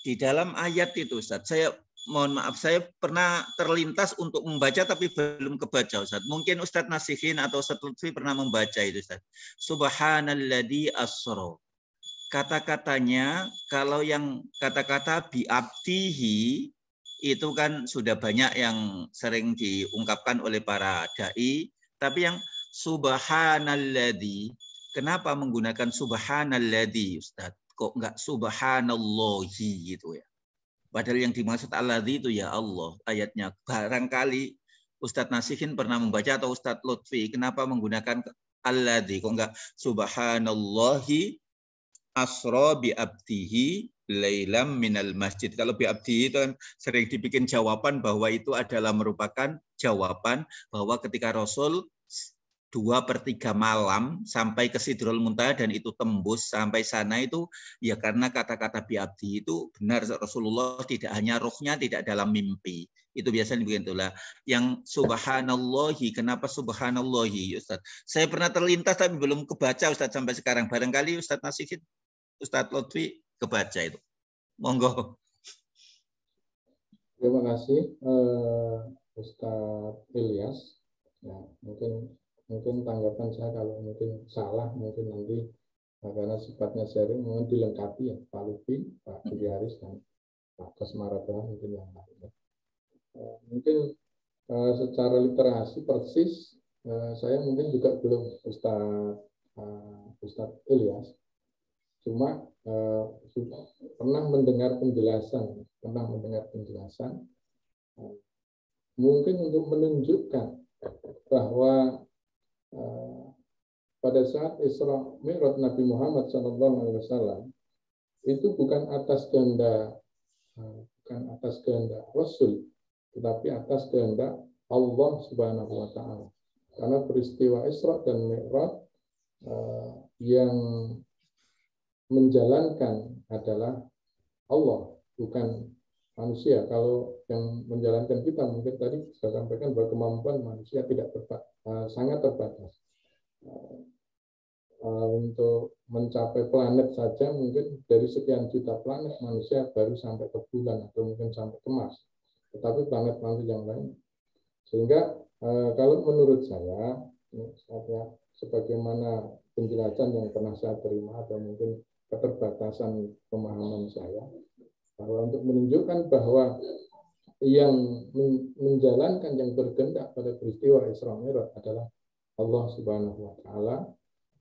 di dalam ayat itu Ustadz, saya mohon maaf saya pernah terlintas untuk membaca tapi belum kebaca Ustadz. Mungkin Ustadz Nasihin atau Ustadz Lutfi pernah membaca itu Ustadz. Subhanalladzi asra. Kata-katanya kalau yang kata-kata bi'abdihi itu kan sudah banyak yang sering diungkapkan oleh para dai, tapi yang subhanalladzi, kenapa menggunakan subhanalladzi Ustaz? Kok enggak subhanallahi gitu ya? Padahal yang dimaksud alladzi itu ya Allah ayatnya. Barangkali Ustadz Nasihin pernah membaca atau Ustadz Lutfi, kenapa menggunakan alladzi? Kok enggak subhanallahi asra bi abdihi lailam minal masjid. Kalau bi abdihi itu kan sering dibikin jawaban bahwa itu adalah merupakan jawaban bahwa ketika Rasul 2/3 malam sampai ke Sidrul Muntaha dan itu tembus sampai sana itu ya karena kata-kata biabdi itu benar, Rasulullah tidak hanya rohnya tidak dalam mimpi. Itu biasanya begitulah. Yang subhanallahi, kenapa subhanallahi Ustaz? Saya pernah terlintas tapi belum kebaca Ustaz sampai sekarang. Barangkali Ustaz Nasihin, Ustaz Lutfi kebaca itu. Monggo. Terima kasih Ustaz Ilyas. Ya, mungkin tanggapan saya kalau mungkin salah mungkin nanti karena sifatnya sharing mungkin dilengkapi ya Pak Lutfi, Pak Budi Haris dan Pak Kosmara mungkin yang lain. Mungkin secara literasi persis saya mungkin juga belum Ustaz Ilyas, cuma pernah mendengar penjelasan mungkin untuk menunjukkan bahwa pada saat Isra Mi'raj Nabi Muhammad SAW itu bukan atas kehendak Rasul, tetapi atas kehendak Allah Subhanahu Wa Taala. Karena peristiwa Isra dan Mi'raj yang menjalankan adalah Allah, bukan manusia. Kalau yang menjalankan kita mungkin tadi saya sampaikan bahwa kemampuan manusia sangat terbatas. Untuk mencapai planet saja mungkin dari sekian juta planet manusia baru sampai ke bulan atau mungkin sampai ke Mars. Tetapi planet-planet yang lain. Sehingga kalau menurut saya sebagaimana penjelasan yang pernah saya terima atau mungkin keterbatasan pemahaman saya, bahwa untuk menunjukkan bahwa yang menjalankan yang berkehendak pada peristiwa Isra Mi'raj adalah Allah Subhanahu Wa Taala,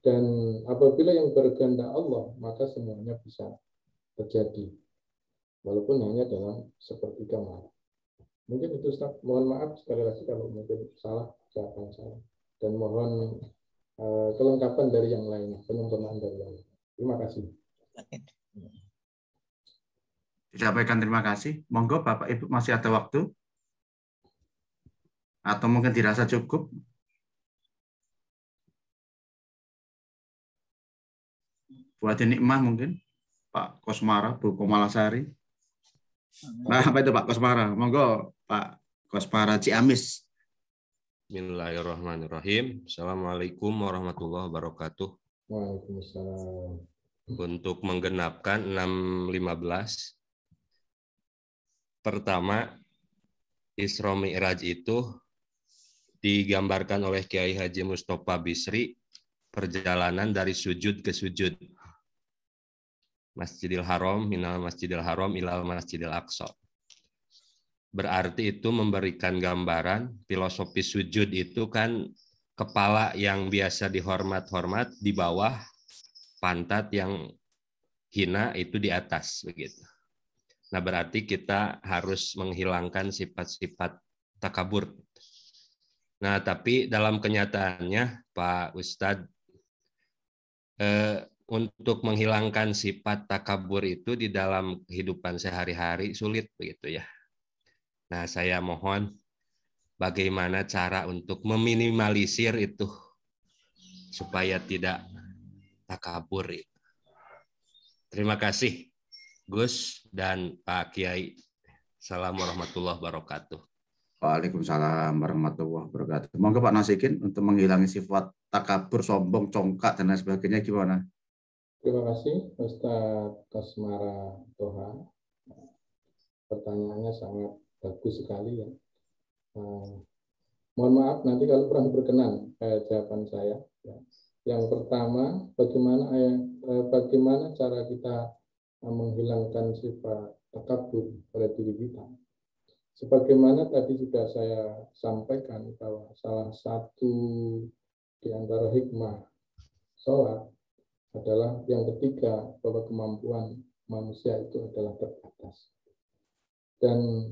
dan apabila yang berkehendak Allah maka semuanya bisa terjadi walaupun hanya dalam sepertiga malam. Mungkin itu Ustaz, mohon maaf sekali lagi kalau mungkin salah jawaban saya, dan mohon kelengkapan dari yang lainnya, penyempurnaan dari yang lain. Terima kasih. Disampaikan terima kasih. Monggo Bapak Ibu masih ada waktu? Atau mungkin dirasa cukup? Buat nikmah mungkin Pak Kosmara, Bu Komalasari. Nah, apa itu Pak Kosmara? Monggo Pak Kosmara Ciamis. Bismillahirrahmanirrahim. Assalamualaikum warahmatullahi wabarakatuh. Waalaikumsalam. Untuk menggenapkan 6.15. Pertama, Isra Mi'raj itu digambarkan oleh Kiai Haji Mustofa Bisri perjalanan dari sujud ke sujud. Masjidil Haram, minal Masjidil Haram ilal Masjidil Aqsa. Berarti itu memberikan gambaran filosofi sujud itu kan kepala yang biasa dihormat-hormat di bawah, pantat yang hina itu di atas begitu. Nah, berarti kita harus menghilangkan sifat-sifat takabur. Nah, tapi dalam kenyataannya Pak Ustadz, untuk menghilangkan sifat takabur itu di dalam kehidupan sehari-hari sulit begitu ya. Nah, saya mohon bagaimana cara untuk meminimalisir itu supaya tidak takabur. Terima kasih Gus dan Pak Kiai. Assalamualaikum warahmatullahi wabarakatuh. Waalaikumsalam warahmatullahi wabarakatuh. Monggo Pak Nasikin untuk menghilangi sifat takabur, sombong, congkak dan lain sebagainya gimana? Terima kasih Ustaz Kosmara Toha. Pertanyaannya sangat bagus sekali ya. Mohon maaf nanti kalau kurang berkenan jawaban saya. Ya. Yang pertama, bagaimana cara kita menghilangkan sifat takabur pada diri kita. Sebagaimana tadi sudah saya sampaikan bahwa salah satu di antara hikmah sholat adalah yang ketiga, bahwa kemampuan manusia itu adalah terbatas. Dan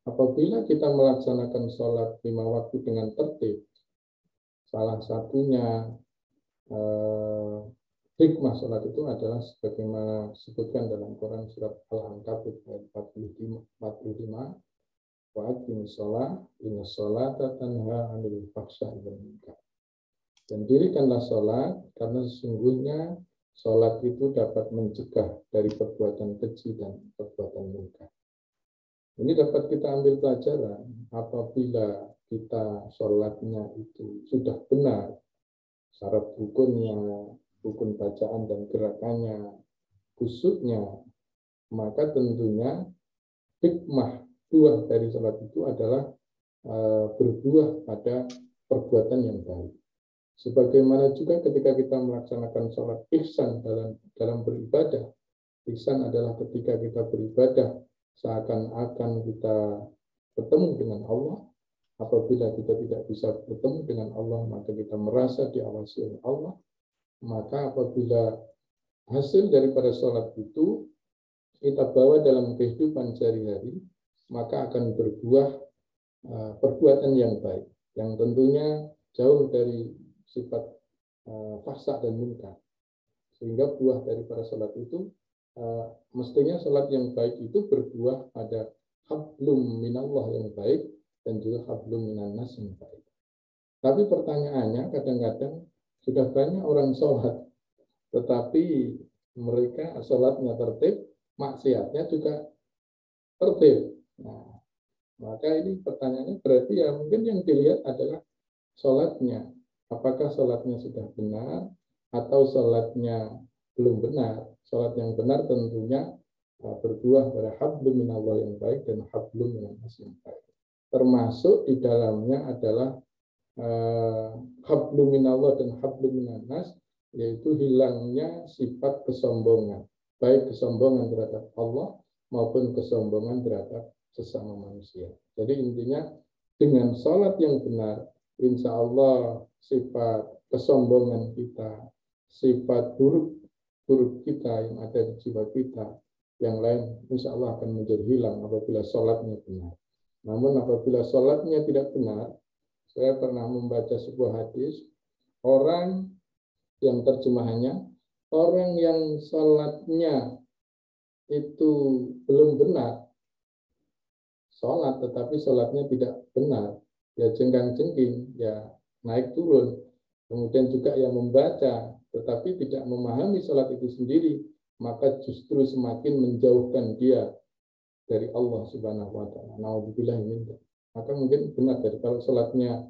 apabila kita melaksanakan sholat 5 waktu dengan tertib, salah satunya hikmah sholat itu adalah sebagaimana disebutkan dalam Quran surat Al-Ankabut ayat 45, wa aqimis shalah inna sholata tanha 'anil fahsya'i wal munkar. Dan dirikanlah sholat karena sesungguhnya sholat itu dapat mencegah dari perbuatan keji dan perbuatan munkar. Ini dapat kita ambil pelajaran apabila kita sholatnya itu sudah benar, syarat rukunnya, rukun bacaan dan gerakannya, khusyuknya, maka tentunya hikmah buah dari sholat itu adalah berbuah pada perbuatan yang baik. Sebagaimana juga ketika kita melaksanakan sholat ihsan dalam beribadah. Ihsan adalah ketika kita beribadah seakan-akan kita bertemu dengan Allah. Apabila kita tidak bisa bertemu dengan Allah, maka kita merasa diawasi oleh Allah. Maka apabila hasil daripada sholat itu kita bawa dalam kehidupan sehari-hari, maka akan berbuah perbuatan yang baik, yang tentunya jauh dari sifat fahsya dan munkar. Sehingga buah daripada sholat itu mestinya sholat yang baik itu berbuah pada hablum minallah yang baik dan juga hablum minannas yang baik. Tapi pertanyaannya kadang-kadang sudah banyak orang sholat, tetapi mereka sholatnya tertib, maksiatnya juga tertib. Nah, maka ini pertanyaannya berarti ya mungkin yang dilihat adalah sholatnya. Apakah sholatnya sudah benar atau sholatnya belum benar? Sholat yang benar tentunya berbuah pada hablum minallah yang baik dan hablum minannas yang baik. Termasuk di dalamnya adalah hablum minallah dan hablum minannas, yaitu hilangnya sifat kesombongan, baik kesombongan terhadap Allah maupun kesombongan terhadap sesama manusia. Jadi intinya dengan sholat yang benar, insya Allah sifat kesombongan kita, sifat buruk kita yang ada di jiwa kita, yang lain insya Allah akan menjadi hilang apabila sholatnya benar. Namun apabila sholatnya tidak benar, saya pernah membaca sebuah hadis, orang yang terjemahannya, orang yang sholatnya itu belum benar, sholat tetapi sholatnya tidak benar, ya jenggang-jengking, ya naik turun. Kemudian juga yang membaca tetapi tidak memahami sholat itu sendiri, maka justru semakin menjauhkan dia dari Allah Subhanahu wa taala. Nauzubillah min dzalik. Maka mungkin benar dari kalau sholatnya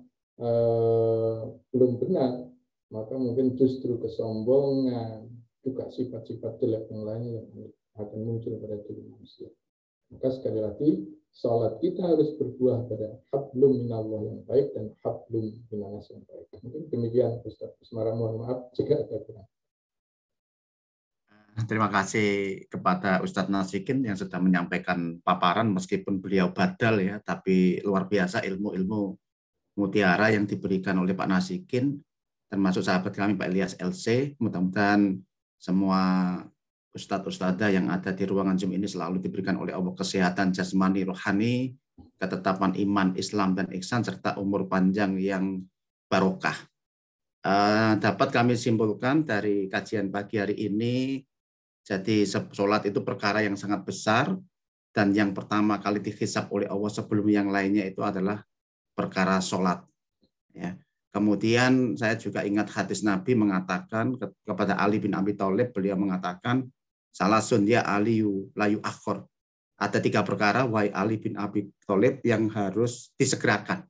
belum benar, maka mungkin justru kesombongan, juga sifat-sifat jelek yang lainnya yang akan muncul pada diri manusia. Maka sekali lagi, sholat kita harus berbuah pada hablum minallah yang baik dan hablum minannas yang baik. Mungkin demikian Ustaz Usmara, mohon maaf jika ada kurang. Terima kasih kepada Ustadz Nasikin yang sudah menyampaikan paparan meskipun beliau badal ya, tapi luar biasa ilmu-ilmu mutiara yang diberikan oleh Pak Nasikin, termasuk sahabat kami Pak Ilyas LC. Mudah-mudahan semua ustadz-ustadzah yang ada di ruangan Zoom ini selalu diberikan oleh Allah kesehatan jasmani, rohani, ketetapan iman, Islam, dan ihsan, serta umur panjang yang barokah. Dapat kami simpulkan dari kajian pagi hari ini, jadi sholat itu perkara yang sangat besar, dan yang pertama kali dihisab oleh Allah sebelum yang lainnya itu adalah perkara sholat. Ya. Kemudian saya juga ingat hadis Nabi mengatakan kepada Ali bin Abi Thalib, beliau mengatakan, salasun ya Aliyu layu akhor. Ada 3 perkara, wahai Ali bin Abi Thalib, yang harus disegerakan.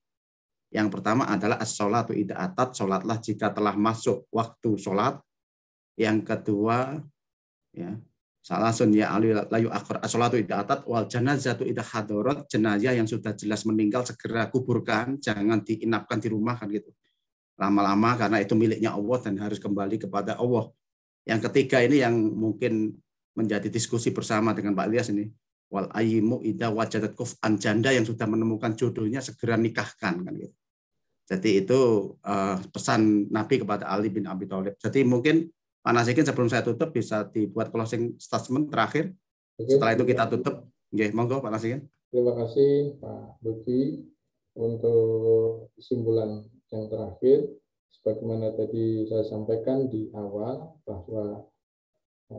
Yang pertama adalah as-sholatu idza atat, sholatlah jika telah masuk waktu sholat. Yang kedua, ya, salasun ya Ali layu akhor, as-sholatu idza atat, wal janazatu idza hadarat, jenazah yang sudah jelas meninggal segera kuburkan, jangan diinapkan di rumah kan gitu. Lama-lama karena itu miliknya Allah dan harus kembali kepada Allah. Yang ketiga ini yang mungkin menjadi diskusi bersama dengan Pak Ilyas ini, wal ayyimu idza wajadat kuf'an, janda yang sudah menemukan jodohnya segera nikahkan kan gitu. Jadi itu pesan Nabi kepada Ali bin Abi Thalib. Jadi mungkin Pak Nasikin sebelum saya tutup bisa dibuat closing statement terakhir. Setelah itu kita tutup. Nggih, monggo Pak Nasikin. Terima kasih Pak Lutfi untuk kesimpulan yang terakhir. Sebagaimana tadi saya sampaikan di awal bahwa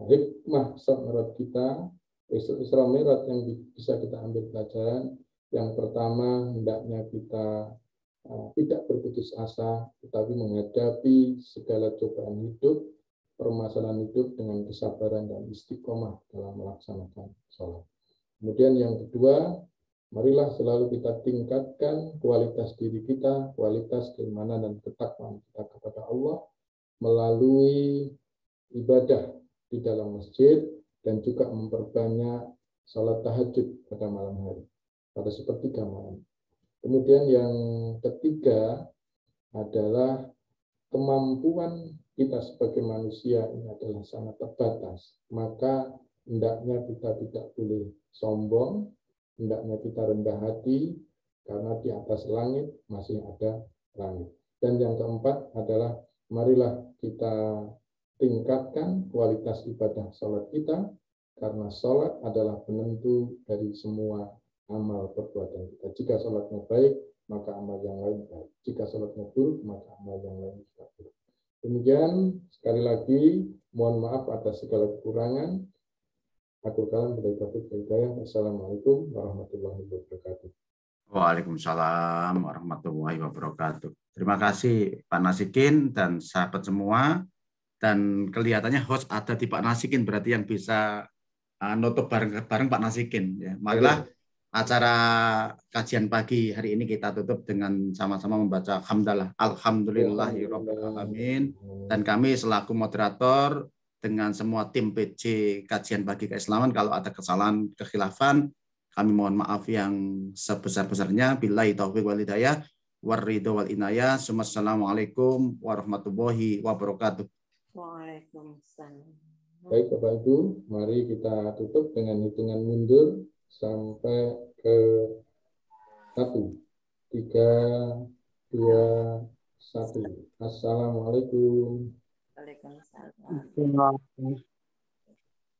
hikmah Isra Mi'raj kita, Isra Mi'raj yang bisa kita ambil pelajaran, yang pertama hendaknya kita tidak berputus asa, tetapi menghadapi segala cobaan hidup, permasalahan hidup dengan kesabaran dan istiqomah dalam melaksanakan sholat. Kemudian yang kedua, marilah selalu kita tingkatkan kualitas diri kita, kualitas keimanan dan ketakwaan kita kepada Allah melalui ibadah di dalam masjid dan juga memperbanyak salat tahajud pada malam hari, pada sepertiga malam. Kemudian yang ketiga adalah kemampuan kita sebagai manusia ini adalah sangat terbatas. Maka hendaknya kita tidak boleh sombong, hendaknya kita rendah hati, karena di atas langit masih ada langit. Dan yang keempat adalah marilah kita tingkatkan kualitas ibadah sholat kita, karena sholat adalah penentu dari semua amal perbuatan kita. Jika sholatnya baik, maka amal yang lain baik. Jika sholatnya buruk, maka amal yang lain juga buruk. Demikian, sekali lagi, mohon maaf atas segala kekurangan. Aku kalian berhidayah. Assalamualaikum warahmatullahi wabarakatuh. Waalaikumsalam warahmatullahi wabarakatuh. Terima kasih Pak Nasikin dan sahabat semua. Dan kelihatannya host ada di Pak Nasikin, berarti yang bisa nutup bareng Pak Nasikin. Ya. Marilah acara kajian pagi hari ini kita tutup dengan sama-sama membaca hamdalah. Alhamdulillahirabbil alamin. Dan kami selaku moderator dengan semua tim PJ kajian pagi keislaman, kalau ada kesalahan kekhilafan, kami mohon maaf yang sebesar-besarnya. Billahi taufiq wal hidayah, warridho wal inayah. Assalamualaikum warahmatullahi wabarakatuh. Waalaikumsalam. Baik Bapak Ibu, mari kita tutup dengan hitungan mundur sampai ke 1, 3, 2, 1. Assalamualaikum. Waalaikumsalam.